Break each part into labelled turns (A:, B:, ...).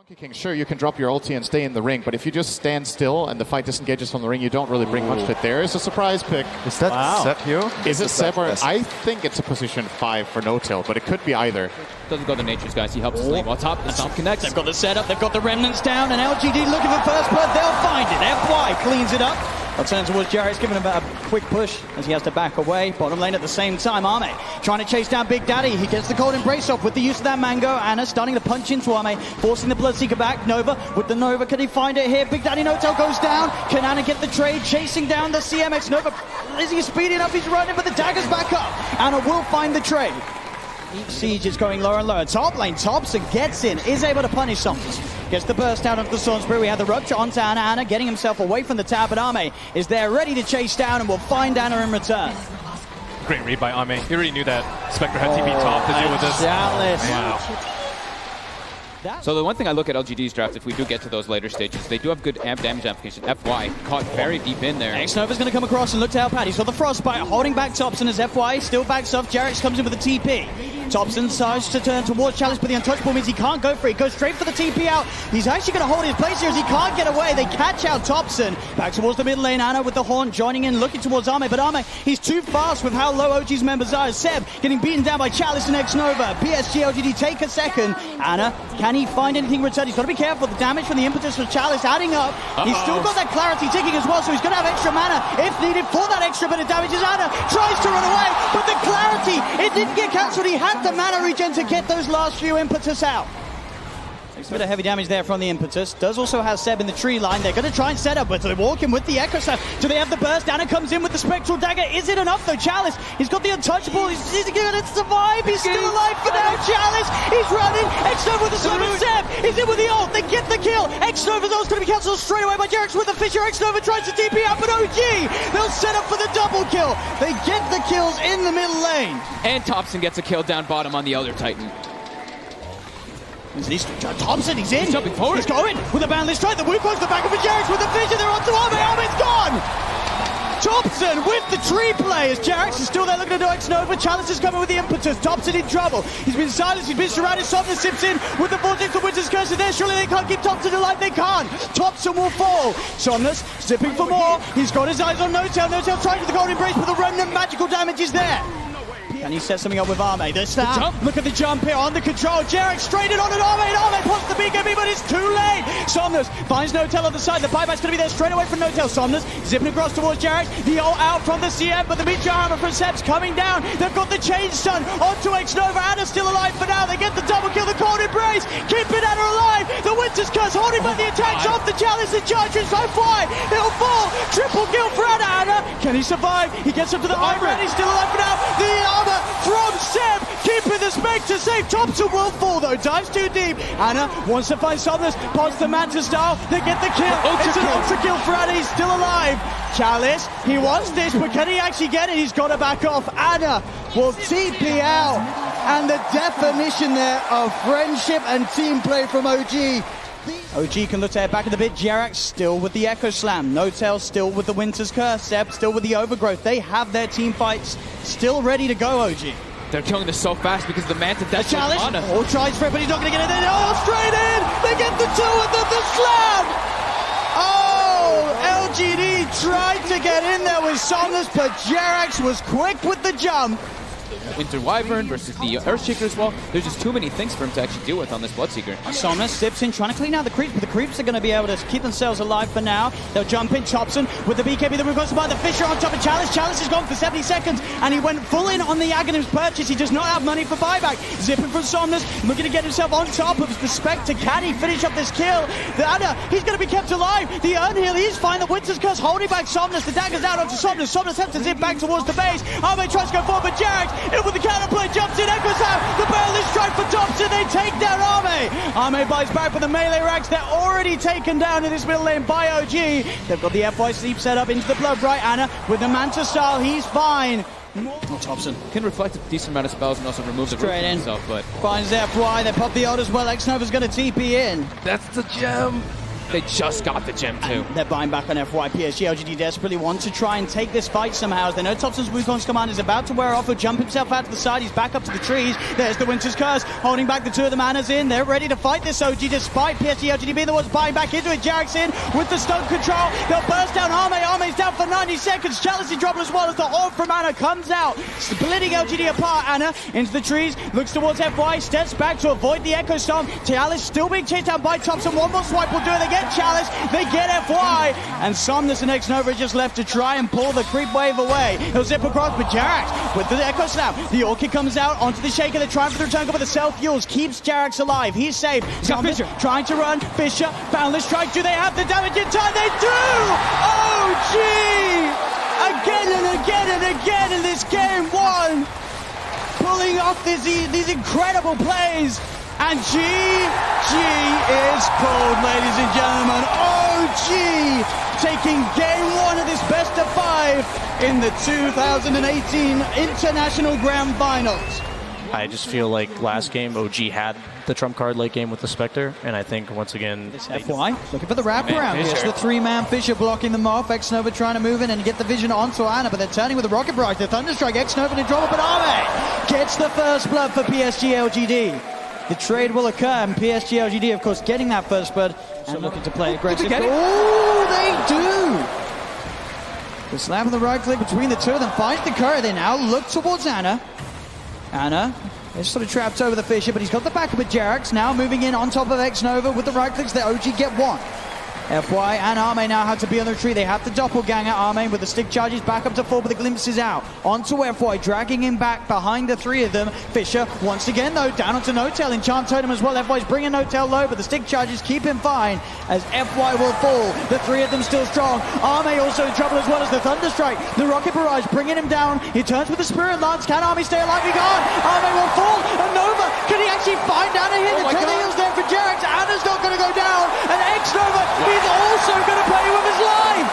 A: Donkey King, sure, you can drop your ulti and stay in the ring, but if you just stand still and the fight disengages from the ring, you don't really bring much to it. There is a surprise pick.
B: Is that Seb here?
A: Is it Seb or... I think it's a position 5 for no-till, but it could be either.
C: Doesn't go to Nature's, guys. He helps his lane. What's up? The top connects.
D: They've got the setup, they've got the remnants down, and LGD looking for first blood. They'll find it. FY cleans it up. I'll turn towards Jarrett's, giving him a quick push as he has to back away. Bottom lane at the same time. Ame trying to chase down Big Daddy. He gets the cold embrace off with the use of that mango. Anna starting to punch into Ame, forcing the Bloodseeker back. Nova with the Nova. Can he find it here? Big Daddy no-tail goes down. Can Anna get the trade? Chasing down the CMX. Nova, is he speedy enough? He's running, but the dagger's back up. Anna will find the trade. Each siege is going lower and lower. Top lane, Thompson gets in, is able to punish something. Gets the burst out onto the Storm Spirit. We have the rupture onto Anna. Anna getting himself away from the tower, but Ame is there ready to chase down and will find Anna in return.
E: Great read by Ame. He already knew that Spectre had TP top to deal with this.
D: Doubtless.
E: Wow.
C: So the one thing I look at LGD's draft, if we do get to those later stages, they do have good amp damage application. FY caught very deep in there.
D: X-Nova's going to come across and look to help out. He's got the Frostbite, holding back Thompson as FY still backs off. Jarrett's comes in with a TP. Thompson decides to turn towards Chalice, but the untouchable means he can't go for it. He goes straight for the TP out. He's actually going to hold his place here as he can't get away. They catch out Thompson. Back towards the middle lane. Anna with the horn joining in, looking towards Ame, but Ame, he's too fast with how low OG's members are. Seb getting beaten down by Chalice and X-Nova. PSG.LGD take a second. Anna, can he find anything in return? He's got to be careful. The damage from the impetus for Chalice adding up. He's still got that clarity ticking as well, so he's going to have extra mana if needed for that extra bit of damage. As Anna tries to run away, but the clarity, it didn't get cancelled. He had the mana regen to get those last few impetus out. Takes a bit of heavy damage there from the impetus. Does also have Seb in the tree line. They're going to try and set up, but they're walking with the Echo Slam. Do they have the burst? Anna comes in with the Spectral Dagger. Is it enough though? Chalice, he's got the untouchable. He's going to survive. He's still alive for now. Chalice, he's running. X-Nova with the summon. Seb, he's in with the ult. They get the kill. X-Nova's ult's going to be cancelled straight away by Jarrett's with the Fisher. X-Nova tries to TP out, but OG, they'll set up for the double kill. They get the kills in the middle lane.
C: And Thompson gets a kill down bottom on the Elder Titan.
D: Thompson, he's in.
C: He's jumping forward.
D: He's going with a boundless strike. The Wukong's the back of the Jarrett's with the Fisher. They're onto Ame. Ame's gone. Thompson with the tree play as Jarrett's is still there looking to do X-Nova. Chalice is coming with the impetus. Thompson in trouble. He's been silenced. He's been surrounded. Somnus sips in with the Vortex of Winter's Curse. There, surely they can't keep Thompson alive. They can't. Thompson will fall. Somnus zipping for more. He's got his eyes on No-Tail. No-Tail trying for the Golden Embrace, but the remnant magical damage is there. And he sets something up with Ame. The snap. Look at the jump here on the control. Jarrett straight in on it. Ame pops the BKB, but it's too late. Somnus finds No-Tail on the side. The buyback's going to be there straight away from No-Tail. Somnus zipping across towards Jarrett. The ult out from the CM, but the mid-jar armor from Seb's coming down. They've got the chain stun onto X-Nova. Anna's still alive for now. They get the double kill. The cold embrace. Keeping Anna alive. The Winter's Curse holding back the attacks off the Chalice. The Chargers so fly. He'll fall. Triple kill for Anna. Can he survive? He gets up to the armor and he's still alive for now. The armor from Seb, keeping the Spectre safe. Thompson will fall though, dives too deep. Anna wants to find Somnus, pods the Manta style. They get the kill. It's an ultra kill for Anna. He's still alive. Chalice, he wants this, but can he actually get it? He's got to back off. Anna will TP out. And the definition there of friendship and team play from OG. OG can look to head back in the bit. Jarrett's still with the Echo Slam. No-Tail still with the Winter's Curse. Seb still with the Overgrowth. They have their team fights still ready to go, OG.
C: They're killing this so fast because the Manta Death
D: Chalice. All tries for it, but he's not going to get it in. Oh, straight in. They get the two of them. The slam. Oh, LGD tried to get in there with Somnus, but Jarrett's was quick with the jump.
C: Winter Wyvern versus the Earthshaker as well. There's just too many things for him to actually deal with on this Bloodseeker.
D: Somnus sips in, trying to clean out the creeps, but the creeps are going to be able to keep themselves alive for now. They'll jump in. Thompson with the BKB that we've got by the Fisher on top of Chalice. Chalice is gone for 70 seconds, and he went full in on the Aghanim's purchase. He does not have money for buyback. Zipping from Somnus, looking to get himself on top of the Spectre. Can he finish up this kill? The Anna, he's going to be kept alive. The Urnheal, he's fine. The Winter's Curse holding back Somnus. The dagger's out onto Somnus. Somnus has to zip back towards the base. Ame tries to go forward, but Jarrett in with the counterplay. Jumps in, echoes out, the barrel strike for Thompson, they take down Ame. Ame buys back for the melee racks, they're already taken down in this middle lane by OG. They've got the FY sleep set up into the blood bright. Anna with the Manta style, he's fine. Oh, Thompson
C: can reflect a decent amount of spells and also remove the root from himself, but
D: finds FY, they pop the ult as well. X-Nova's going to TP in.
E: That's the gem.
C: They just got the gem too.
D: They're buying back on FY. PSG.LGD desperately want to try and take this fight somehow. As they know Thompson's Wukong's command is about to wear off. He'll jump himself out to the side. He's back up to the trees. There's the Winter's Curse, holding back the two of the Manas in. They're ready to fight this OG despite PSG.LGD being the ones buying back into it. Jarek's in with the stun control. They'll burst down Arme. Arme's down for 90 seconds. Chalice is dropping as well as the orb from Ana comes out, splitting LGD apart. Ana into the trees, looks towards FY, steps back to avoid the Echo Storm. Chalice still being chased down by Thompson. One more swipe will do it. They get Chalice, they get FY, and Somnus and X-Nova just left to try and pull the creep wave away. He'll zip across, but Jarax with the Echo Snap. The Orchid comes out onto the Shaker. They're trying for the return, but the self-fuels keeps Jarax alive. He's safe. Somnus trying to run. Fisher, Boundless Strike. Do they have the damage in time? They do! Oh, gee! Again and again and again in this game one, pulling off these incredible plays, and GG is called, ladies and gentlemen. OG taking game one of this best of 5 in the 2018 International Grand Finals.
B: I just feel like last game OG had the trump card late game with the Spectre, and I think once again
D: FY looking for the wraparound. It's the 3-man Fisher blocking them off. X-Nova trying to move in and get the vision onto Ana, but they're turning with the Rocket Barrage. The Thunderstrike, X-Nova to drop it, but Arme gets the first blood for PSG.LGD. The trade will occur, and PSG.LGD, of course, getting that first blood and looking to play aggressive. Oh, they do! The slap of the right click between the two of them finds the courier. They now look towards Ana. Ana is sort of trapped over the Fisher, but he's got the backup with Jarax. Now moving in on top of X-Nova with the right clicks. The OG get one. FY and Arme now have to be on the retreat. They have the doppelganger. Arme with the stick charges back up to 4, but the glimpse is out. Onto FY, dragging him back behind the 3 of them. Fisher once again though down onto No-Tail. Enchant Totem as well. FY's bringing No-Tail low, but the stick charges keep him fine as FY will fall. The 3 of them still strong. Arme also in trouble as well as the Thunderstrike. The Rocket Barrage bringing him down. He turns with the Spirit Lance. Can Arme stay alive? He can't. Arme will fall. And Nova, can he actually find Ana here? The turn the heels there for Jarax. Ana's not going to go down. And X-Nova, he's also going to play with his life.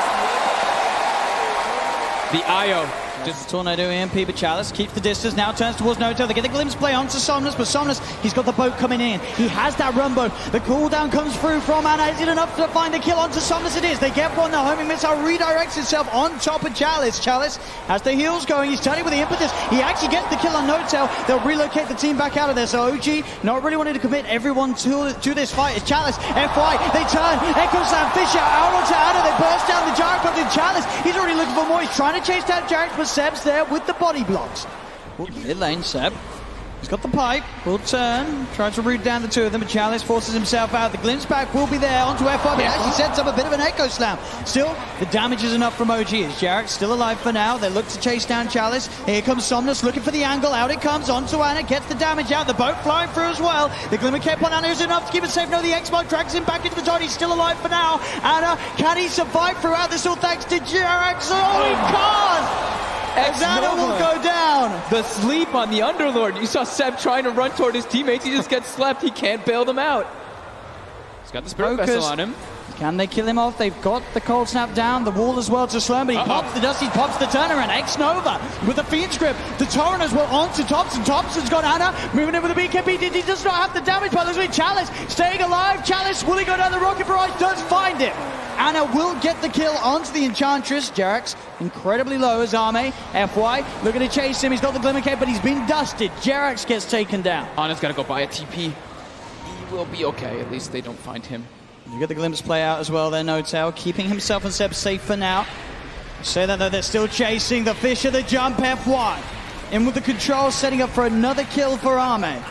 C: The IO.
D: Just Tornado EMP, but Chalice keeps the distance, now turns towards No-Tail. They get the glimpse play onto Somnus, but Somnus, he's got the boat coming in. He has that run boat. The cooldown comes through from Ana. Is it enough to find the kill onto Somnus? It is. They get one. The homing missile redirects itself on top of Chalice. Chalice has the heals going. He's turning with the impetus. He actually gets the kill on No-Tail. They'll relocate the team back out of there. So OG not really wanting to commit everyone to this fight. It's Chalice. FY, they turn. Echo Slam, Fisher out onto Ana. They burst down the Jarek, but Chalice, he's already looking for more. He's trying to chase down Jarek, but Seb's there with the body blocks. Mid lane, Seb. He's got the pipe. Will turn. Tries to root down the 2 of them, but Chalice forces himself out. The glimpse back will be there onto FY, but actually sets up a bit of an Echo Slam. Still, the damage is enough from OG. Is Jarek still alive for now? They look to chase down Chalice. Here comes Somnus looking for the angle. Out it comes onto Ana. Gets the damage out. The boat flying through as well. The Glimmer Cape on Ana is enough to keep it safe. No, the X-Mark drags him back into the dot. He's still alive for now. Ana, can he survive throughout this all thanks to Jarek? Oh, he can't! Ana will go down.
C: The sleep on the Underlord. You saw Seb trying to run toward his teammates. He just gets slept. He can't bail them out. He's got the Spirit Vessel on him.
D: Can they kill him off? They've got the Cold Snap down, the wall as well to slow him, but he pops the dust, he pops the turnaround. X-Nova with the Fiend's Grip. The Torrent as well onto Thompson. Thompson's got Ana, moving in with the BKB. He does not have the damage, but looks like Chalice staying alive. Chalice, will he go down the Rocket Barrage? Does find him. Ana will get the kill onto the Enchantress. Jarax incredibly low as Arme. FY looking to chase him. He's got the Glimmer Cape, but he's been dusted. Jarax gets taken down.
C: Ana's got to go buy a TP. He will be okay. At least they don't find him.
D: You get the glimpse play out as well there, No-Tail, keeping himself and Seb safe for now. Say that though, they're still chasing the Fisher, the jump FY. In with the control, setting up for another kill for Arme.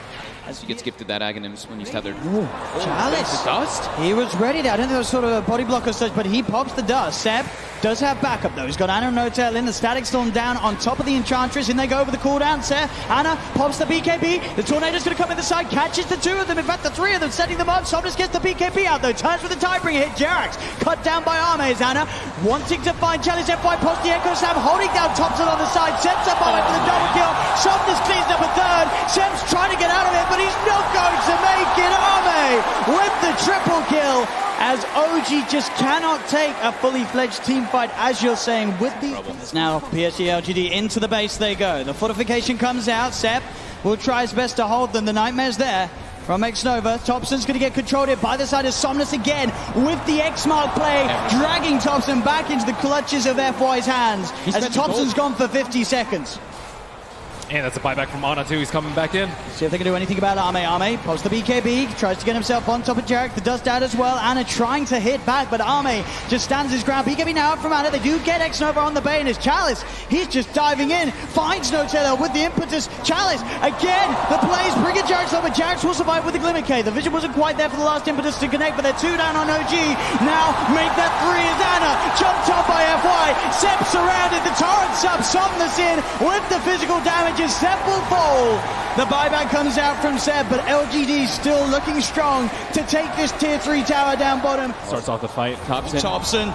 C: As he gets gifted that Aghanims when he's tethered.
D: Chalice.
C: The dust?
D: He was ready there. I don't think it was sort of a body block or such, but he pops the dust. Seb does have backup though. He's got Ana and No-Tail in. The Static Storm down on top of the Enchantress, and they go over the cooldown. Seb, Ana pops the BKB. The Tornado's going to come in the side, catches the 2 of them. In fact, the 3 of them, setting them up. Somnus gets the BKB out though. Turns with the Tidebringer hit. Jarax cut down by Arme. Is Ana wanting to find Chalice. FY pops the Echo Slam, holding down Thompson on the side. Sets up Arme for the double kill. Somnus cleans up a 3rd. Seb's trying to get out of it, but he's not going to make it. Arme with the triple kill, as OG just cannot take a fully fledged team fight, as you're saying, with the... Now PSG.LGD into the base they go. The fortification comes out. Sep will try his best to hold them. The Nightmare's there. from X-Nova. Thompson's going to get controlled here by the side of Somnus again with the X-Mark play, dragging Thompson back into the clutches of FY's hands as Thompson's gone for 50 seconds.
E: And that's a buyback from Ana too. He's coming back in.
D: See if they can do anything about Ame. Ame pops the BKB, tries to get himself on top of Jarek. The dust out as well. Ana trying to hit back, but Ame just stands his ground. BKB now up from Ana. They do get X-Nova on the bay, and his Chalice, he's just diving in. Finds Notella with the impetus. Chalice, again, the plays bringing Jarek up, but Jarek will survive with the Glimmer K. The vision wasn't quite there for the last impetus to connect, but they're 2 down on OG. Now make that 3 as Ana. Jumped up by FY. Seb surrounded. The torrent sub. Somnus in with the physical damage. Seb will fall. The buyback comes out from Seb, but LGD still looking strong to take this tier 3 tower down bottom.
E: Starts off the fight.
D: Thompson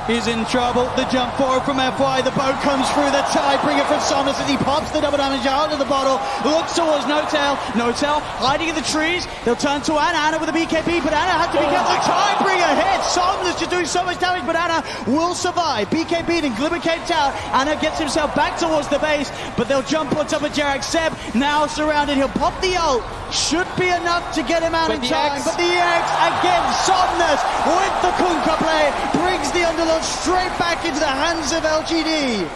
D: is in trouble. The jump forward from FY. The boat comes through. The Tidebringer from Somnus as he pops the double damage out of the bottle. Looks towards Notel. Notel hiding in the trees. They'll turn to Ana. Ana with a BKB, but Ana has to be careful. The Tidebringer hits. Somnus just doing so much damage, but Ana will survive. BKB and Glimmer Cave Tower. Ana gets himself back towards the base, but they'll jump on top of Jarek. Seb now surrounded. He'll pop the ult. Should be enough to get him out in time. But the X again. Somnus with the Kunkka play brings the underlord straight back into the hands of LGD.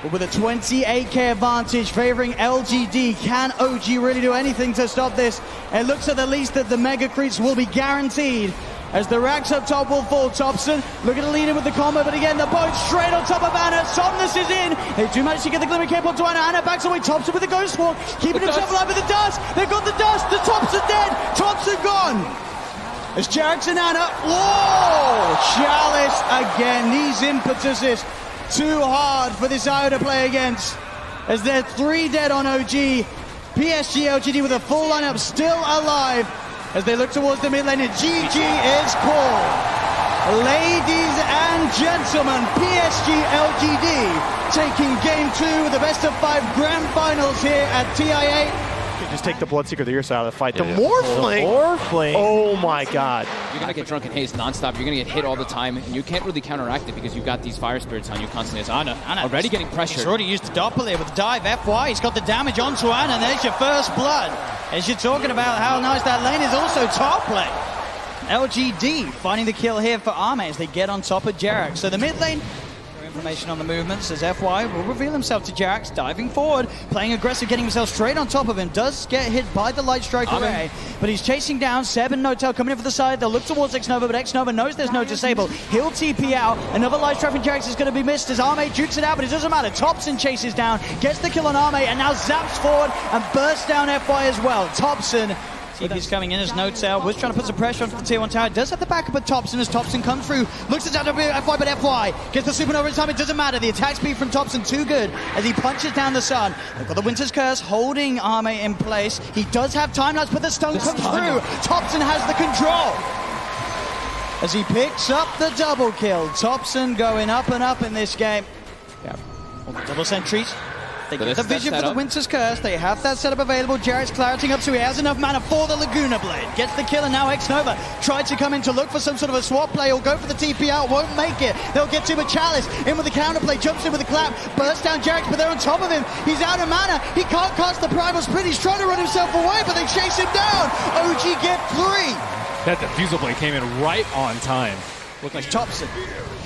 D: But with a 28k advantage favoring LGD, can OG really do anything to stop this? It looks at the least that the Mega Creeps will be guaranteed as the racks up top will fall. Thompson looking to lead in with the combo, but again the boat straight on top of Ana. Somnus is in. They do manage to get the Glimmer Cape onto Ana. Ana backs away. Thompson with the Ghost Walk, keeping himself alive with the dust. They've got the dust. The Thompson dead. Thompson gone. As Jarek's and Ana. Whoa! Chalice again. These impetuses too hard for this IO to play against. As they're 3 dead on OG. PSG.LGD with a full lineup still alive as they look towards the mid lane, and GG is called. Ladies and gentlemen, PSG.LGD taking game 2 with the best of 5 grand finals here at TI8.
F: Just take the Bloodseeker of the Ear side of the fight. The Morphling! Oh my god.
C: You're going to get Drunken Haze nonstop. You're going to get hit all the time, and you can't really counteract it because you've got these Fire Spirits on you constantly as Ana already getting pressured.
D: He's already used the Doppler with the dive. FY, he's got the damage onto Ana, and there's your first blood. As you're talking about how nice that lane is, also top lane. LGD finding the kill here for Ame as they get on top of Jarek. So the mid lane, information on the movements as FY will reveal himself to Jarek, diving forward, playing aggressive, getting himself straight on top of him. Does get hit by the Light Strike array, but he's chasing down. Seb and Notel coming in for the side. They'll look towards X-Nova, but X-Nova knows there's no disable. He'll TP out. Another Light Strike from Jarek is going to be missed as Ame jukes it out, but it doesn't matter. Thompson chases down, gets the kill on Ame, and now zaps forward and bursts down FY as well. Thompson, TP's coming in as Notel was trying to put some pressure onto the tier 1 tower. Does have the backup of Thompson as Thompson comes through. Looks at FY, but FY gets the supernova in time. It doesn't matter. The attack speed from Thompson too good as he punches down the sun. They've got the Winter's Curse holding Ame in place. He does have time lapse, but the stun comes through. Thompson has the control as he picks up the double kill. Thompson going up and up in this game. Double sentries. They get the vision for the Winter's Curse. They have that setup available. Jarek's clarity up, so he has enough mana for the Laguna Blade. Gets the kill, and now X-Nova tried to come in to look for some sort of a swap play or go for the TP out. Won't make it. They'll get to a Chalice. In with the counterplay. Jumps in with a clap. Bursts down Jarek, but they're on top of him. He's out of mana. He can't cast the Primal Sprint. He's trying to run himself away, but they chase him down. OG get 3.
E: That Diffusal Blade came in right on time.
D: Look like Thompson.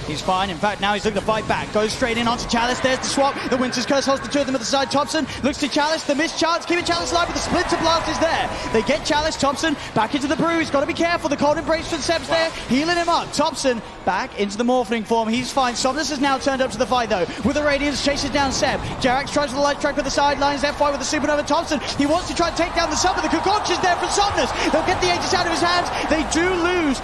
D: He's fine. In fact, now he's looking to fight back. Goes straight in onto Chalice. There's the swap. The Winter's Curse holds the 2 of them at the side. Thompson looks to Chalice. The missed chance. Keeping Chalice alive, but the Splinter Blast is there. They get Chalice. Thompson back into the brew. He's got to be careful. The Cold Embrace from Seb's there. Healing him up. Thompson back into the Morphling form. He's fine. Somnus has now turned up to the fight, though. With the Radiance, chases down Seb. Jarek tries for the Light Strike with the sidelines. FY with the Supernova. Thompson, he wants to try and take down the sub, but the Concoction's there from Somnus. They'll get the Aegis out of his hands. They do lose.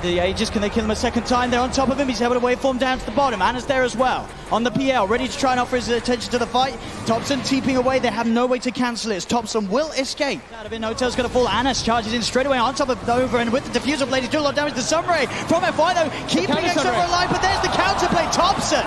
D: The Aegis, can they kill him a second time? They're on top of him. He's able to waveform down to the bottom. Ana's there as well on the PL, ready to try and offer his attention to the fight. Thompson TPing away. They have no way to cancel it. Thompson will escape. Out of it, Notel's going to fall. Anas charges in straight away on top of Nova, and with the Diffusal Blade, he's doing a lot of damage. The Sunray from FY, though, keeping X-Nova alive, but there's the counterplay. Thompson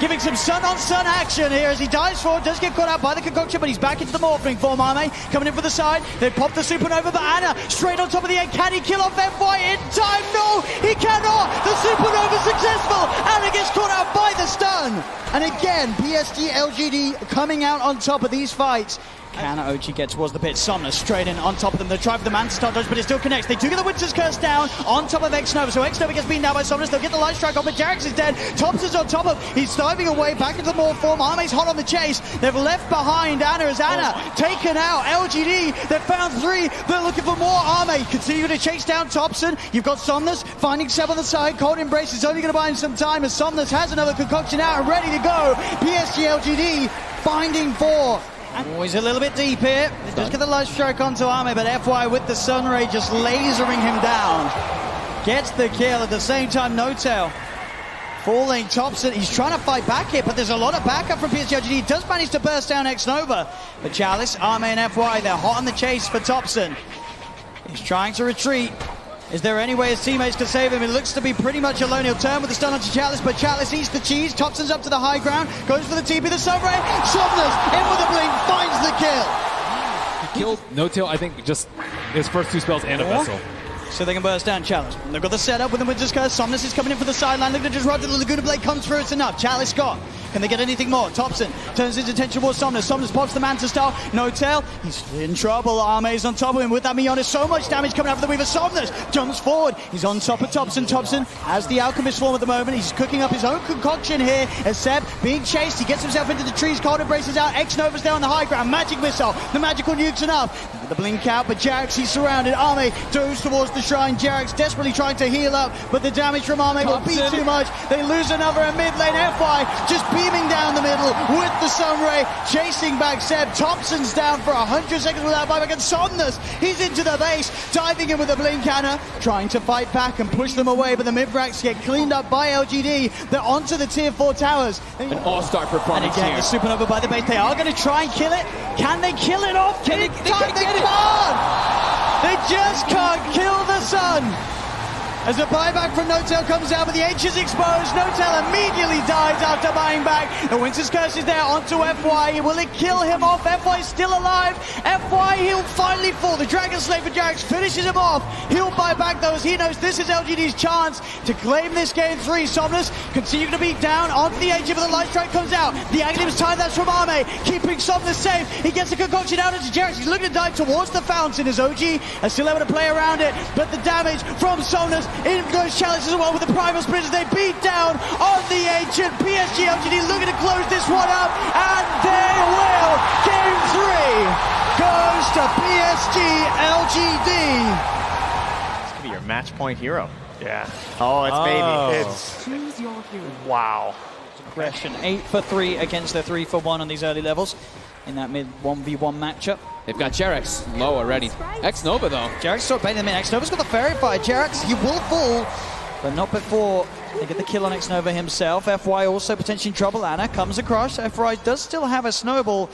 D: giving some sun-on-sun action here as he dives forward, does get caught out by the Concoction, but he's back into the Morphling form. Ame coming in for the side. They pop the Supernova, but Ana straight on top of the egg. Can he kill off FY in time? No, he cannot. The Supernova successful. Ana gets caught out by the stun. And again, PSG.LGD coming out on top of these fights. Can OG get towards the pit? Somnus straight in on top of them. They try for the man to start dodge, but it still connects. They do get the Winter's Curse down on top of X-Nova. So X-Nova gets beaten down by Somnus. They'll get the light strike off, but Jarex is dead. Thompson's on top of. He's diving away back into the more form. Arme's hot on the chase. They've left behind Anna as Anna taken out. LGD, they've found 3. They're looking for more. Arme continue to chase down Thompson. You've got Somnus finding Seb on the side. Cold Embrace is only going to buy him some time as Somnus has another concoction out and ready to go. PSG.LGD finding 4. He's a little bit deep here. They just get the light strike onto Arme, but FY with the Sunray just lasering him down. Gets the kill at the same time. No-Tail falling. Thompson, he's trying to fight back here, but there's a lot of backup from PSG.LGD. He does manage to burst down X-Nova. But Chalice, Arme and FY, they're hot on the chase for Thompson. He's trying to retreat. Is there any way his teammates can save him? It looks to be pretty much alone. He'll turn with the stun onto Chalice, but Chalice eats the cheese. Thompson's up to the high ground, goes for the TP, the Sunray. Somnus in with a blink, finds the kill.
E: He killed No-Tail, I think, just his first 2 spells and a vessel.
D: So they can burst down Chalice. They've got the setup with the Winter's Curse. Somnus is coming in for the sideline. Look at just run to the Laguna Blade, comes through, it's enough. Chalice gone. Can they get anything more? Thompson turns his attention towards Somnus. Somnus pops the Manta Star. No-Tail, he's in trouble. Arme's on top of him with that Mionis. So much damage coming out of the Weaver. Somnus jumps forward. He's on top of Thompson. Thompson has the Alchemist form at the moment. He's cooking up his own concoction here as Seb being chased. He gets himself into the trees. Cold Embraces out. X-Nova's there on the high ground. Magic Missile. The magical nuke's enough. The blink out, but Jarex, he's surrounded. Arme goes towards the shrine. Jarex desperately trying to heal up, but the damage from Arme will be too much. They lose another in mid lane. FY just beaming down the middle with the Sunray, chasing back Seb. Thompson's down for 100 seconds without buyback, and Somnus, he's into the base, diving in with a blink cannon, trying to fight back and push them away, but the mid-racks get cleaned up by LGD. They're onto the tier 4 towers.
C: An all-star performance
D: and again,
C: here.
D: the supernova by the base. They are going to try and kill it. Can they kill it off? They can't. They just can't kill the sun. As a buyback from No-Tail comes out, but the H is exposed. No-Tail immediately dies after buying back. The Winter's Curse is there onto FY. Will it kill him off? FY is still alive. FY, he'll finally fall. The Dragon Slave for Jarex finishes him off. He'll buy back those. He knows this is LGD's chance to claim this game 3. Somnus continuing to beat down onto the H, but the light strike comes out. The Aghanim's time, that's from Arme, keeping Somnus safe. He gets a concoction out into Jarex. He's looking to dive towards the fountain as OG is still able to play around it, but the damage from Somnus. In goes Chalice as well with the Primal Split as they beat down on the Ancient. PSG.LGD looking to close this one up, and they will. Game 3 goes to PSG.LGD.
F: This could be your match point hero. Yeah. Oh, it's maybe. It's. Wow.
D: Aggression 8 for 3 against their 3 for 1 on these early levels in that mid 1v1 matchup.
C: They've got Jarex low already. X-Nova, though.
D: Jarex still baiting them in. X-Nova's got the Fairy Fire. Jarex, he will fall, but not before they get the kill on X-Nova himself. FY also potentially in trouble. Anna comes across. FY does still have a snowball,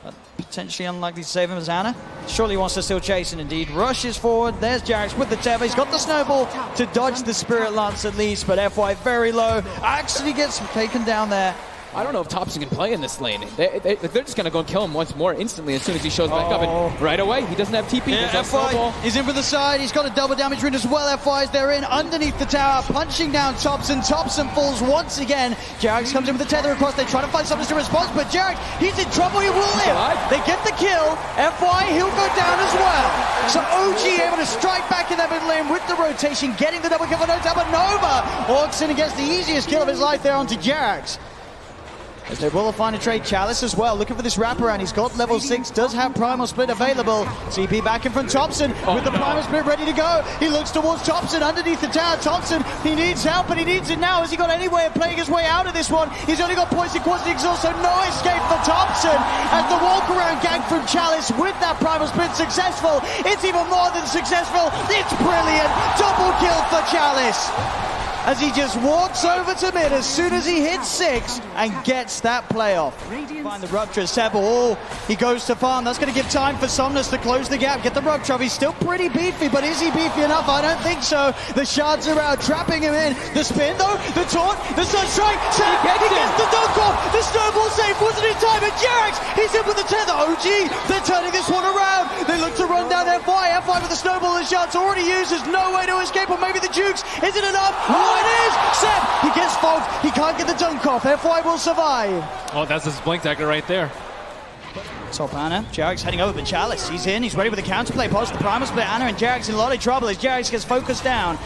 D: but potentially unlikely to save him as Anna surely wants to still chase, and indeed rushes forward. There's Jarex with the Tether. He's got the snowball to dodge the Spirit Lance at least, but FY very low. Actually gets taken down there.
C: I don't know if Thompson can play in this lane. They're just going to go and kill him once more instantly as soon as he shows back up. And right away, he doesn't have TP.
D: Yeah, FY is in for the side. He's got a double damage rune as well. FY's there in underneath the tower, punching down Thompson. Thompson falls once again. Jarex comes in with the tether across. They try to find something to respond, but Jarex, he's in trouble. He will live. They get the kill. FY, he'll go down as well. So OG able to strike back in that mid lane with the rotation, getting the double kill for No-Tail, but Nova walks in and gets the easiest kill of his life there onto Jarex. As they will find a trade. Chalice as well, looking for this wraparound. He's got level 6, does have Primal Split available. TP back in from Thompson with the Primal Split ready to go. He looks towards Thompson underneath the tower. Thompson, he needs help, but he needs it now. Has he got any way of playing his way out of this one? He's only got poison quantity exhaust, so no escape for Thompson. As the walk around gang from Chalice with that Primal Split successful. It's even more than successful. It's brilliant. Double kill for Chalice, as he just walks over to mid as soon as he hits 6 and gets that playoff. Find the rupture. Seb, he goes to farm. That's going to give time for Somnus to close the gap. Get the rupture. He's still pretty beefy, but is he beefy enough? I don't think so. The shards are out, trapping him in. The spin though, the taunt, the sun strike. Seb, he gets the dunk off. The snowball save wasn't in time. And Jarex, he's in with the tether. OG, they're turning this one around. They look to run down FY. FY with the snowball and shards already used. There's no way to escape, or maybe the jukes. Is it enough? It is! Seb, he gets fogged. He can't get the dunk off. FY will survive.
E: Oh, that's his blink dagger right there.
D: Top Ana. Jarex heading over, but Chalice, he's in. He's ready with the counterplay. Past the primal split. Ana and Jarex in a lot of trouble as Jarex gets focused down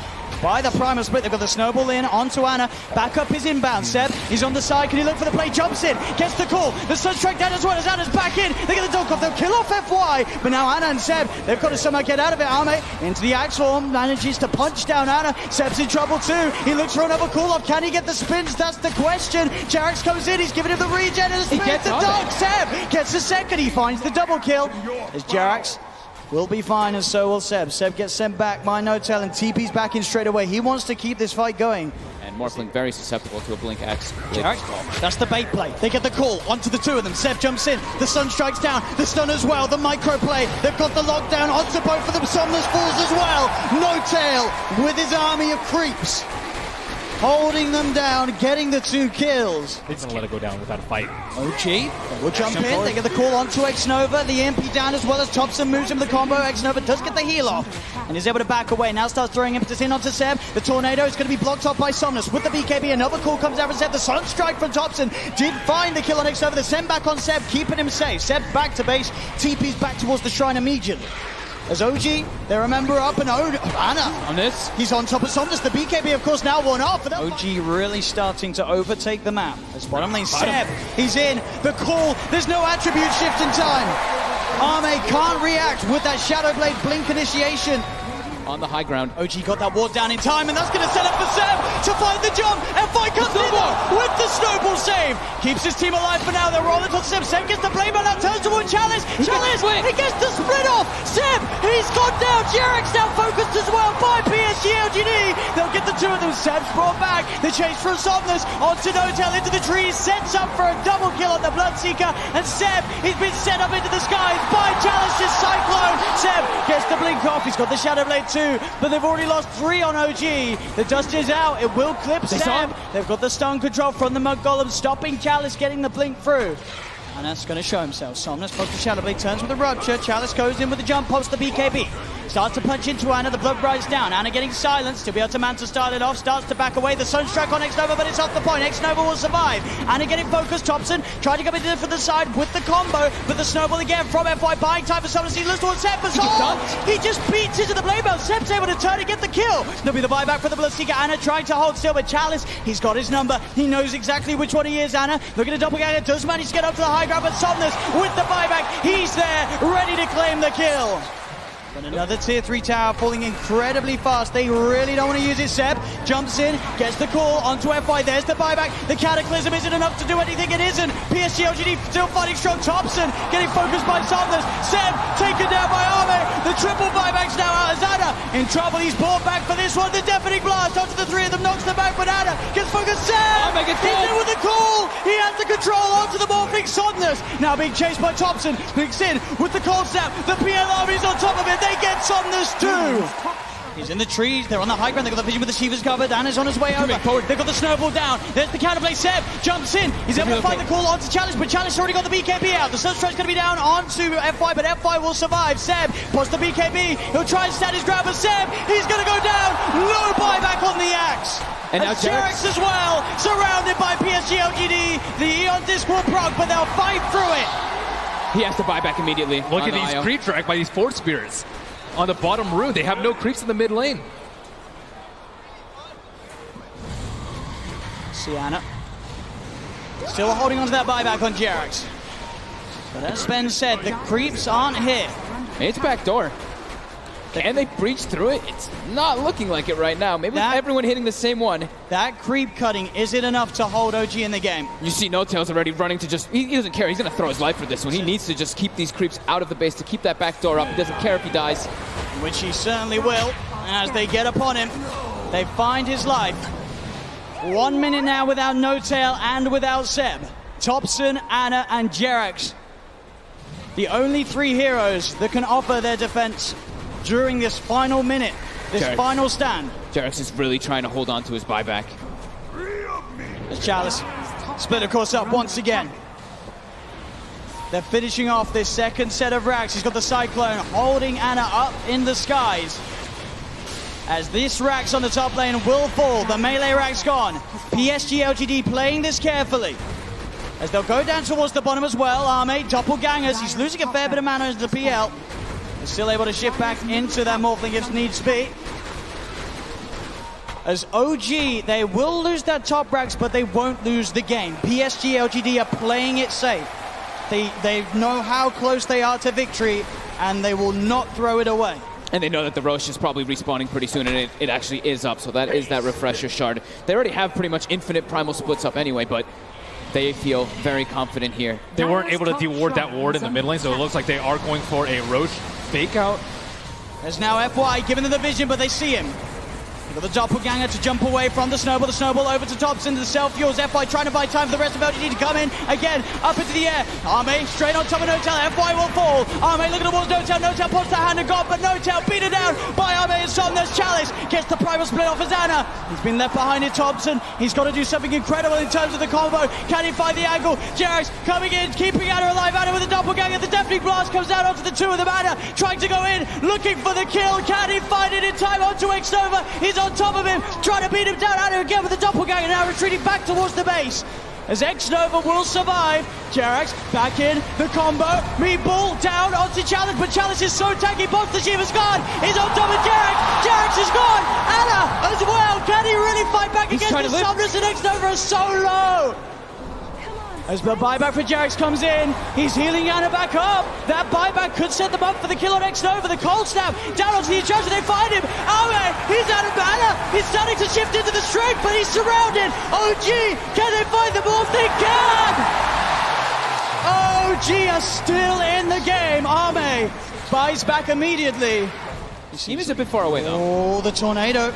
D: by the primal split. They've got the snowball in onto Ana. Back up his inbound. Seb, he's on the side. Can he look for the play? Jumps in. Gets the call. The Sunstrike down as well as Ana's back in. They get the dunk off. They'll kill off FY. But now Ana and Seb, they've got to somehow get out of it. Ame into the axe form. Manages to punch down Ana. Seb's in trouble too. He looks for another call off. Can he get the spins? That's the question. Jarex comes in. He's giving him the regen and the spin. The dunk. Seb gets the second. He finds the double kill as Jarex will be fine, and so will Seb. Seb gets sent back by No-Tail, and TP's back in straight away. He wants to keep this fight going.
C: And Morphling very susceptible to a Blink X.
D: That's the bait play. They get the call onto the two of them. Seb jumps in. The sun strikes down. The stun as well. The micro play. They've got the lockdown onto both of them. Somnus falls as well. No-Tail with his army of creeps, holding them down, getting the 2 kills.
E: He's gonna let it go down without a fight.
D: OG will jump in. They get the call onto X-Nova. The MP down as well as Thompson moves him the combo. X-Nova does get the heal off and is able to back away. Now starts throwing impetus in onto Seb. The tornado is going to be blocked off by Somnus with the BKB. Another call comes out from Seb. The Sunstrike from Thompson did find the kill on X-Nova. The send back on Seb, keeping him safe. Seb back to base. TP's back towards the shrine immediately. As OG, they remember up and Ana
C: On this.
D: He's on top of Somnus. The BKB, of course, now one off. OG really starting to overtake the map. As bottom lane, Seb, he's in. The call, there's no attribute shift in time. Ame can't react with that Shadow Blade blink initiation.
C: On the high ground.
D: OG got that ward down in time, and that's going to set up for Seb to find the jump. And fight comes in with the snowball save. Keeps his team alive for now. They're rolling to Seb. Seb gets the blade, but now turns toward Chalice. Chalice, he gets the split off. Seb, he's gone down. Jarex now focused as well by PSG.LGD. They'll get the 2 of them. Seb's brought back. The chase from Somnus onto No-Tail into the trees. Sets up for a double kill on the Bloodseeker. And Seb, he's been set up into the skies by Chalice's Cyclone. Seb gets the blink off. He's got the Shadow Blade too. But they've already lost 3 on OG. The dust is out. It will clip Seb. They've got the stun control from the Mud Golem, stopping Chalice getting the blink through. And that's going to show himself. Somnus pops the Shadow Blade, turns with a Rupture. Chalice goes in with the jump, pops the BKB. Starts to punch into Ana, the blood rides down. Ana getting silenced, to be able to Manta start it off. Starts to back away, the Sunstrike on X-Nova, but it's off the point. X-Nova will survive. Ana getting focused, Thompson tried to come into for the side with the combo, but the snowball again from FY, buying time for Somnus. He looks towards Seb, but he just beats into the blade belt. Seb's able to turn and get the kill. There'll be the buyback for the Bloodseeker. Ana trying to hold still, but Chalice, he's got his number. He knows exactly which one he is, Ana. Looking at doppelganger, does manage to get up to the high ground, but Somnus with the buyback, he's there, ready to claim the kill. And another tier 3 tower falling incredibly fast. They really don't want to use it. Seb jumps in, gets the call onto FY. There's the buyback. The Cataclysm isn't enough to do anything. It isn't. PSG.LGD still fighting strong. Thompson getting focused by Somnus. Seb taken down by Ame. The triple buyback's now out as Ana in trouble. He's brought back for this one. The deafening blast onto the 3 of them, knocks them back, but Ana gets focused. Seb, he's in with the call. He has the control onto the morphing Somnus. Now being chased by Thompson. Picks in with the cold snap. The PL army's on top of it. They get Somnus too. He's in the trees. They're on the high ground. They've got the vision with the Shiva's covered. Ana's on his way over. They've got the snowball down. There's the counterplay. Seb jumps in. He's able to find the call onto Chalice, but Chalice already got the BKB out. The Sunstrike's going to be down onto FY, but FY will survive. Seb puts the BKB. He'll try and stand his ground, but Seb, he's going to go down. No buyback on the axe. And now Jarex as well, surrounded by PSG.LGD. The Eon Disc will proc, but they'll fight through it.
C: He has to buy back immediately.
E: Look at these creep track by these Fort Spirits. On the bottom rune, they have no creeps in the mid lane.
D: Sienna still holding on to that buyback on Jarex. But as Ben said, the creeps aren't here.
C: It's back door. Can they breach through it? It's not looking like it right now. Maybe with everyone hitting the same one.
D: That creep cutting isn't enough to hold OG in the game.
C: You see No-Tail's already running to just... He doesn't care. He's going to throw his life for this one. He needs to just keep these creeps out of the base to keep that back door up. He doesn't care if he dies.
D: Which he certainly will. As they get upon him, they find his life. 1 minute now without No-Tail and without Seb. Thompson, Ana, and Jarex. The only 3 heroes that can offer their defense during this final minute, this final stand.
C: Jarex is really trying to hold on to his buyback.
D: As Chalice split, of course, up once again. They're finishing off this second set of racks. He's got the Cyclone holding Ana up in the skies. As this rack's on the top lane will fall. The melee rack's gone. PSG.LGD playing this carefully. as they'll go down towards the bottom as well. Arme, doppelgangers. He's losing a fair bit of mana into the PL. He's still able to shift back into that Morphling if needs be. As OG, they will lose that top racks, but they won't lose the game. PSG.LGD are playing it safe. They know how close they are to victory, and they will not throw it away.
C: And they know that the Roche is probably respawning pretty soon, and it actually is up, so that is that refresher shard. They already have pretty much infinite primal splits up anyway, but they feel very confident here.
E: They weren't able to deward that ward in the mid lane, so it looks like they are going for a Roche fake out.
D: There's now FY giving them the vision, but they see him. Got the doppelganger to jump away from the snowball over to Thompson, the self-fuels. FY trying to buy time for the rest of LGD to come in. Again, up into the air. Arme straight on top of Notel. FY will fall. Arme looking towards Notel. Notel puts the hand of God, but Notel beaten down by Arme and Somnus. Chalice gets the primal split off his Anna. He's been left behind in Thompson. He's got to do something incredible in terms of the combo. Can he find the angle? Jerax coming in, keeping Anna alive. Anna with the doppelganger. The deafening blast comes down onto the two of them. Anna trying to go in, looking for the kill. Can he find it in time onto Xnova? He's on top of him, trying to beat him down. Anna again with the doppelganger, now retreating back towards the base. As Xnova will survive. Jerax back in, the combo. Meatball down onto Chalice, but Chalice is so tanky. Both the Shiva's gone. He's on top of Jerax. Jerax is gone. Anna as well. Can he really fight back against the Somnus, and Xnova is so low? As the buyback for Jerax comes in, he's healing Anna back up. That buyback could set them up for the kill on Xnova. The cold snap down onto the instruction. They find him. Arme, he's out of mana. He's starting to shift into the strength, but he's surrounded. OG, can they find the ball? They can! OG are still in the game. Arme buys back immediately.
C: Seems a bit far away though.
D: Oh, the tornado.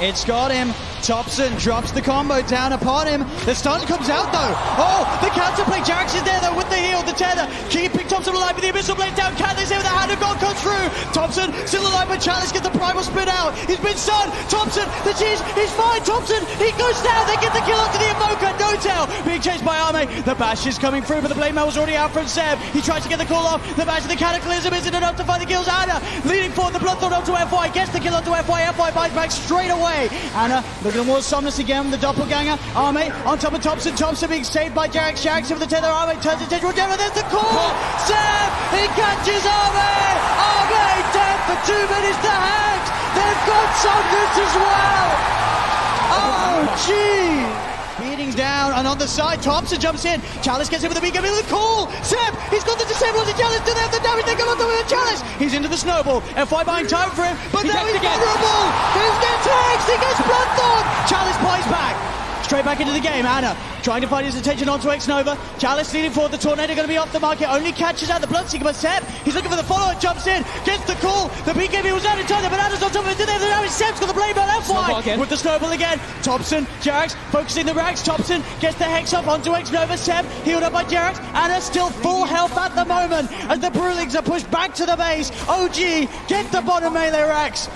D: It's got him. Thompson drops the combo down upon him. The stun comes out though. Oh, the counterplay. Jerax is there though with the heal, the tether. Keeping Thompson alive with the Abyssal Blade down. Can they say with the hand of God comes through? Thompson still alive, but Chalice gets the primal split out. He's been stunned. Thompson, the cheese, he's fine. Thompson, he goes down. They get the kill onto the Evoker. Notel being chased by Arme. The bash is coming through, but the blade mail was already out from Seb. He tries to get the call off. The bash of the Cataclysm isn't enough to find the kills. Anna leading forward. The Bloodthorn onto FY. Gets the kill onto FY. FY buys back straight away. Anna looking towards Somnus again with the doppelganger. Arme on top of Thompson. Thompson being saved by Jerax. Jerax with the tether. Arme turns his attention. There's the call. Seb, he catches Arme. Arme dead for 2 minutes to Hags. They've got Somnus as well. Oh, gee. Beatings down, and on the side, Thompson jumps in. Chalice gets in with the BKB with the call. Seb, he's got the disable on the Chalice. Do they have the damage? They come on top of the Chalice. He's into the snowball. FY buying time for him, but now he's vulnerable. He gets Hex. He gets Bloodthorn. Chalice plays back. Straight back into the game. Anna trying to find his attention onto Xnova. Chalice leading forward. The Tornado going to be off the market. Only catches out the Bloodseeker, but Seb, he's looking for the follow-up. Jumps in, gets the call. The BKB was out in time, but Anna's on top of it. Do they have the damage? Seb's got the blade bell. FY with the snowball again. Thompson, Jerax focusing the rags. Thompson gets the Hex up onto Xnova. Seb healed up by Jerax. Anna still full health at the moment as the Brewlings are pushed back to the base. OG get the bottom melee racks.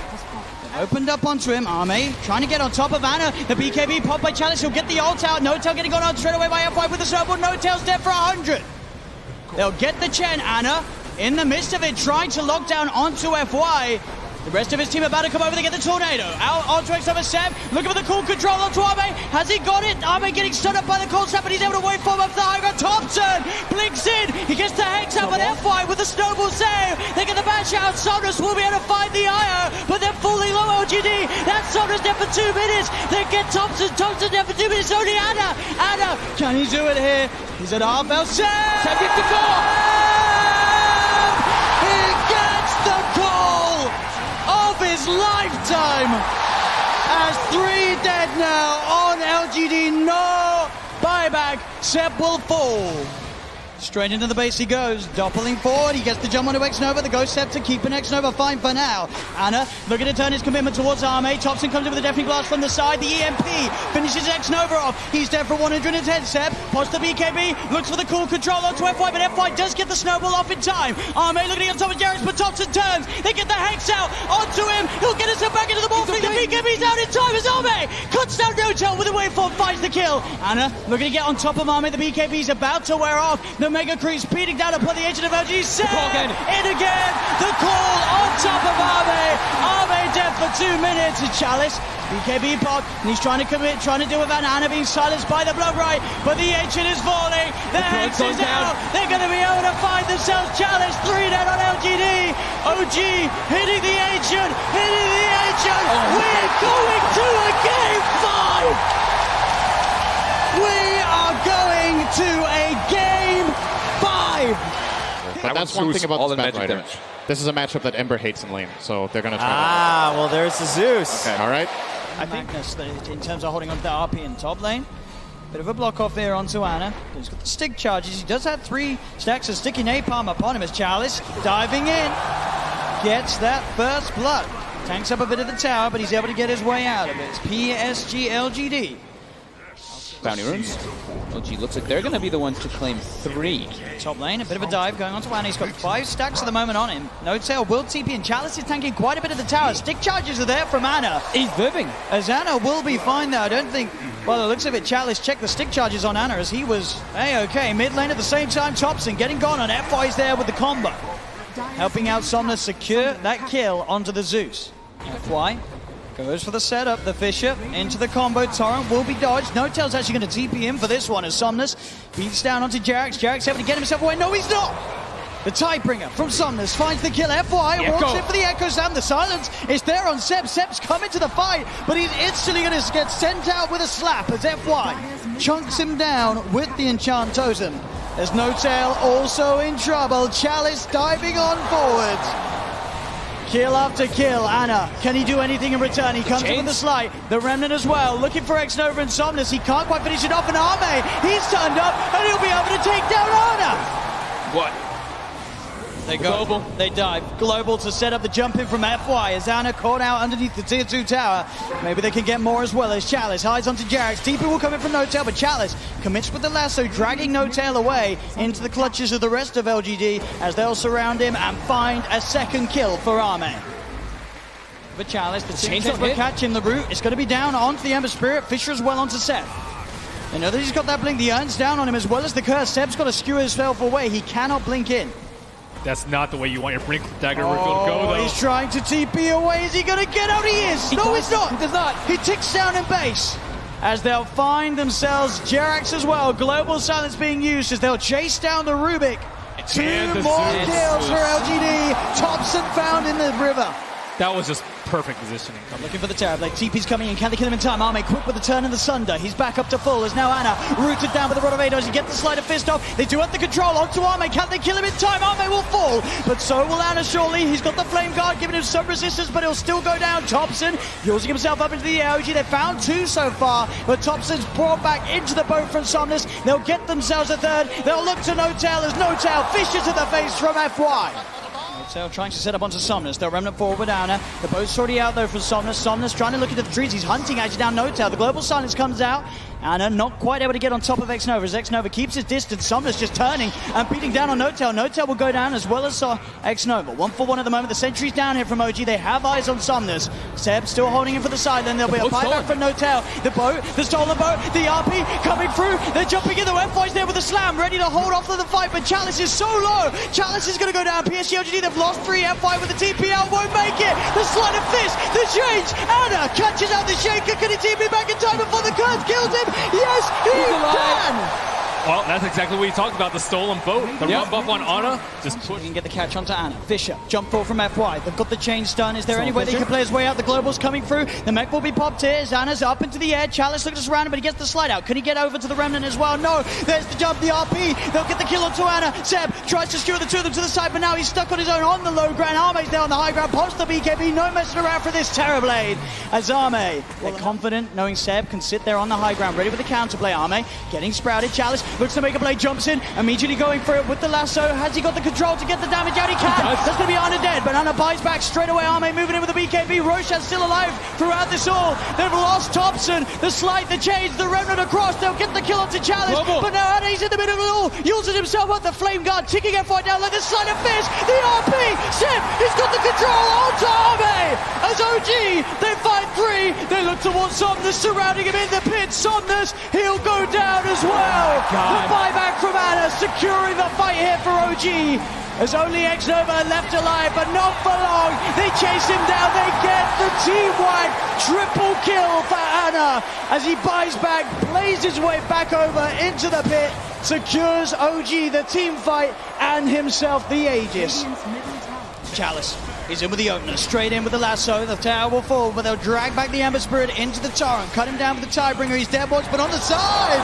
D: Opened up onto him. Arme trying to get on top of Anna. The BKB popped by Chalice. He'll get the ult out. Notel getting gone out straight away by F5 with the snowball. Notel's dead for 100. They'll get the Chen. Anna in the midst of it trying to lock down onto FY. The rest of his team about to come over to get the tornado. Out onto Xnova. Seb looking for the cool control onto Arme. Has he got it? Arme getting stood up by the cold snap, but he's able to wait for him up to the high ground. Thompson blinks in. He gets the Hex out, but FY with the snowball save. They get the bash out. Somnus will be able to find the IO, but they're fully low. OGD. That's Somnus dead for 2 minutes. They get Thompson. Thompson dead for 2 minutes. Only Anna. Anna, can he do it here? He's at half health. Seb gets the call. He gets the call of his lifetime. As 3 dead now on LGD. No buyback. Seb will fall. Straight into the base he goes, doppling forward. He gets the jump onto Xnova. The Ghost Scepter keeping Xnova fine for now. Anna looking to turn his commitment towards Arme. Thompson comes in with a deafening blast from the side. The EMP finishes Xnova off. He's dead for 110. Seb pots the BKB, looks for the cool control onto FY, but FY does get the snowball off in time. Arme looking on top of Jerax, but Thompson turns. They get the Hex out onto him. He'll get himself back into the ball. The BKB's out in time as Arme cuts down Notel with a waveform, finds the kill. Anna looking to get on top of Arme. The BKB's about to wear off. The Mega Creep speeding down upon the edge of LG. Seb in again. The call on top of Arme. Arme dead for 2 minutes. It's Chalice. BKB pop, and he's trying to commit, trying to deal with Anna being silenced by the blood right, but the ancient is falling. The hex is out. They're going to be able to find themselves. Chalice 3 dead on LGD. OG hitting the ancient, hitting the ancient. We're going to a game 5. We are going to a game 5.
A: But that's one thing about this match right here. This is a matchup that Ember hates in lane, so they're going to try
F: well, there's the Zeus.
A: Okay. All right.
D: I think Magnus, in terms of holding on to the RP in top lane, bit of a block off there onto Ana. He's got the stick charges. He does have 3 stacks of sticky napalm upon him as Chalice diving in. Gets that first blood. Tanks up a bit of the tower, but he's able to get his way out of it. It's PSG.LGD.
C: Bounty runes. LG looks like they're going to be the ones to claim 3.
D: Top lane, a bit of a dive going on to Ana. He's got 5 stacks at the moment on him. No tail will TP, and Chalice is tanking quite a bit of the tower. Stick charges are there from Ana.
C: He's living.
D: As Ana will be fine there. I don't think, well, it looks of it, Chalice checked the stick charges on Ana as he was A-okay. Mid lane at the same time, Thompson getting gone on FY's there with the combo. Helping out Somnus secure that kill onto the Zeus. FY goes for the setup, the Fisher into the combo. Torrent will be dodged. No Tail's actually going to TP in for this one as Somnus beats down onto Jerax. Jerax able to get himself away. No, he's not! The Tidebringer from Somnus finds the kill. FY walks in for the Echo Slam. The silence is there on Seb. Seb's coming to the fight, but he's instantly going to get sent out with a slap as FY chunks him down with the Enchant Totem. There's No Tail also in trouble. Chalice diving on forwards. Kill after kill. Ana, can he do anything in return? He comes in with the slide. The Remnant as well, looking for X-Nova and Somnus. He can't quite finish it off, and Arme, he's turned up, and he'll be able to take down Ana.
C: What?
D: They go. Global. They dive. Global to set up the jump in from FY as Ana caught out underneath the tier 2 tower. Maybe they can get more as well as Chalice hides onto Jerax. TP will come in from No Tail, but Chalice commits with the lasso, dragging No Tail away into the clutches of the rest of LGD as they'll surround him and find a second kill for Arme. But Chalice, the team will catch him. The root is going to be down onto the Ember Spirit. Fisher as well onto Seth. They know that he's got that blink. The Urn's down on him as well as the curse. Seb's got to skewer himself away. He cannot blink in.
E: That's not the way you want your Brink Dagger refill to go, though.
D: He's trying to TP away. Is he going to get out? He is. No, he's not. He does not. He ticks down in base. As they'll find themselves Jerax as well. Global silence being used as they'll chase down the Rubik. 2 more kills for LGD. Thompson found in the river.
E: That was just perfect positioning.
D: I'm looking for the Terror Blade. TP's coming in. Can they kill him in time? Arme quick with the turn and the Sunder. He's back up to full as now Ana rooted down with the Rod of Ados. You get the Sleight of Fist off. They do have the control onto Arme. Can they kill him in time? Arme will fall, but so will Ana shortly. He's got the Flame Guard giving him some resistance, but he'll still go down. Thompson using himself up into the air. OG, they found 2 so far, but Thompson's brought back into the boat from Somnus. They'll get themselves a third. They'll look to No Tail as No Tail fishes to the face from FY. So trying to set up onto Somnus. They'll Remnant forward with Ana. The boat's already out though for Somnus. Somnus trying to look into the trees. He's hunting actually down No Tail. The global silence comes out. Ana not quite able to get on top of X-Nova as X-Nova keeps his distance. Somnus just turning and beating down on No Tail. No Tail will go down as well as X-Nova. 1-for-1 at the moment. The sentry's down here from OG. They have eyes on Somnus. Seb still holding him for the side. Then there'll be a buyback from No Tail. The boat, the stolen boat, the RP coming through. They're jumping in. The FY's there with a slam, ready to hold off of the fight, but Chalice is so low. Chalice is going to go down. PSG.LGD, they've lost 3. FY with the TPL won't make it. The Sleight of Fist, the change. Ana catches out the Shaker. Can he TP back in time before the curve kills him? Yes, he can!
E: Well, that's exactly what you talked about, the stolen boat. The run buff on Ana. Just push.
D: He can get the catch onto Ana. Fisher, jump forward from FY. They've got the chain stun. Is there any way they can play his way out? The Global's coming through. The mech will be popped here. Ana's up into the air. Chalice looks around him, but he gets the slide out. Can he get over to the Remnant as well? No. There's the jump, the RP. They'll get the kill onto Ana. Seb tries to skewer the 2 of them to the side, but now he's stuck on his own on the low ground. Arme's there on the high ground. Pops the BKB. No messing around for this Terror Blade. As Arme, they're confident knowing Seb can sit there on the high ground, ready with the counterplay. Arme getting sprouted. Chalice looks to make a play. Jumps in, immediately going for it with the lasso. Has he got the control to get the damage out? He can. That's going to be Ana dead, but Ana buys back straight away. Arme moving in with the BKB. Roshan's still alive throughout this all. They've lost Thompson. The slide, the change, the Remnant across. They'll get the kill onto Chalice, but now Ana's in the middle of it all. Uses himself up the Flame Guard, ticking FY down like the Sleight of Fist. The RP. Seb, he's got the control onto Arme. As OG, they find 3. They look towards Somnus, surrounding him in the pit. Somnus, he'll go down as well. The buyback from Ana, securing the fight here for OG. There's only X-Nova left alive, but not for long. They chase him down. They get the team-wide triple kill for Ana as he buys back, plays his way back over into the pit, secures OG the team fight and himself the Aegis. Chalice is in with the opener, straight in with the lasso. The tower will fall, but they'll drag back the Ember Spirit into the torrent, cut him down with the Tidebringer. He's dead watch, but on the side,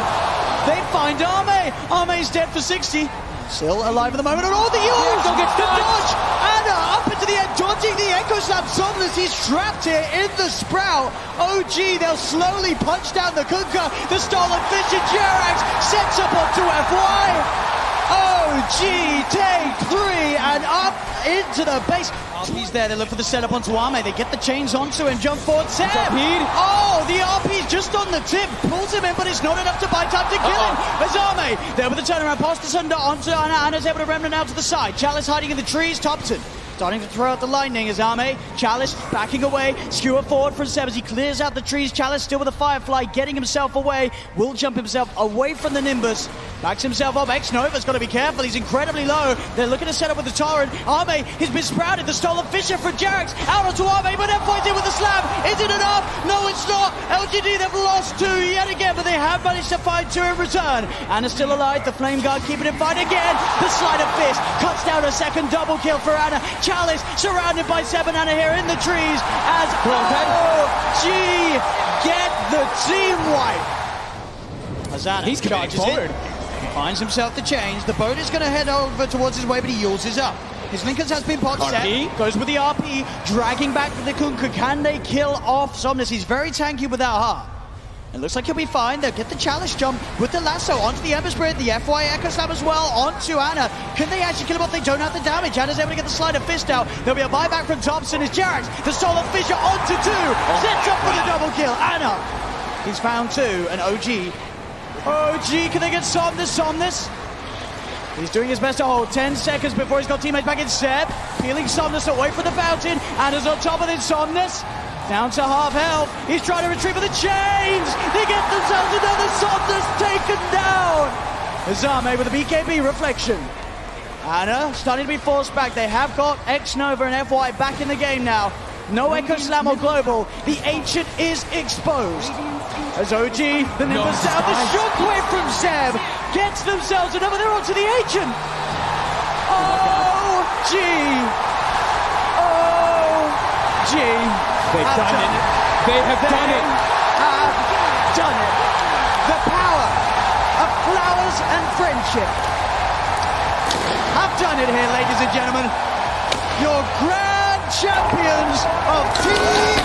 D: they find Arme. Arme's dead for 60. Still alive at the moment, and all the use!
C: Don't get
D: the
C: stuck.
D: dodge! Ana up into the end, dodging the Echo Slam. Somnus, he's trapped here in the Sprout. OG, they'll slowly punch down the Kunkka. The stolen fish, and Jerax sets up onto FY. OG take 3 and up into the base. RP's there, they look for the setup onto Arme. They get the chains onto him, jump forward, Seb. Oh, the RP's just on the tip, pulls him in, but it's not enough to buy time to kill him. There's Arme, there with the turnaround, past the Sunder onto Ana. Ana's able to remnant out to the side. Chalice hiding in the trees, Topson starting to throw out the lightning as Arme. Chalice backing away, skewer forward from Seb as he clears out the trees. Chalice still with a Firefly, getting himself away, will jump himself away from the Nimbus. Backs himself up. X-Nova's got to be careful. He's incredibly low. They're looking to set up with the Torrent. Arme has been sprouted. The stolen Fisher for Jerax. Out onto Arme, but FY's in with the slam. Is it enough? No, it's not. LGD, they've lost 2 yet again, but they have managed to find 2 in return. Anna's still alive. The Flame Guard keeping him fine again. The Sleight of Fist cuts down a second double kill for Ana. Chalice surrounded by Seb and Ana here in the trees as OG get the team wipe. As Ana
C: He's
D: charges
C: forward.
D: Finds himself the change. The boat is going to head over towards his way, but he yields his up. His Linkers has been popped.
C: RP.
D: Set. Goes with the RP, dragging back the Kunkka. Can they kill off Somnus? He's very tanky without heart. It looks like he'll be fine. They'll get the Chalice jump with the lasso onto the Ember Spirit, the FY Echo Slam as well, onto Ana. Can they actually kill him off? They don't have the damage. Ana's able to get the Sleight of Fist out. There'll be a buyback from Thompson as Jerax. The Stolen Fisher onto 2. Sets up for the double kill. Ana. He's found 2, and OG, can they get Somnus? He's doing his best to hold 10 seconds before he's got teammates back in. Seb, peeling Somnus away from the fountain. Ana's on top of it. Somnus down to half health. He's trying to retrieve for the chains. They get themselves another Somnus taken down. Azame with a BKB reflection. Ana starting to be forced back. They have got X-Nova and FY back in the game now. No Echo Slam or Global. The Ancient is exposed. As OG, the Nimbus down, the shockwave from Seb gets themselves another. They're onto the Ancient. OG.
C: They've done it. They have done it.
D: Have done it. The power of flowers and friendship have done it here, ladies and gentlemen. Your grand champions of Team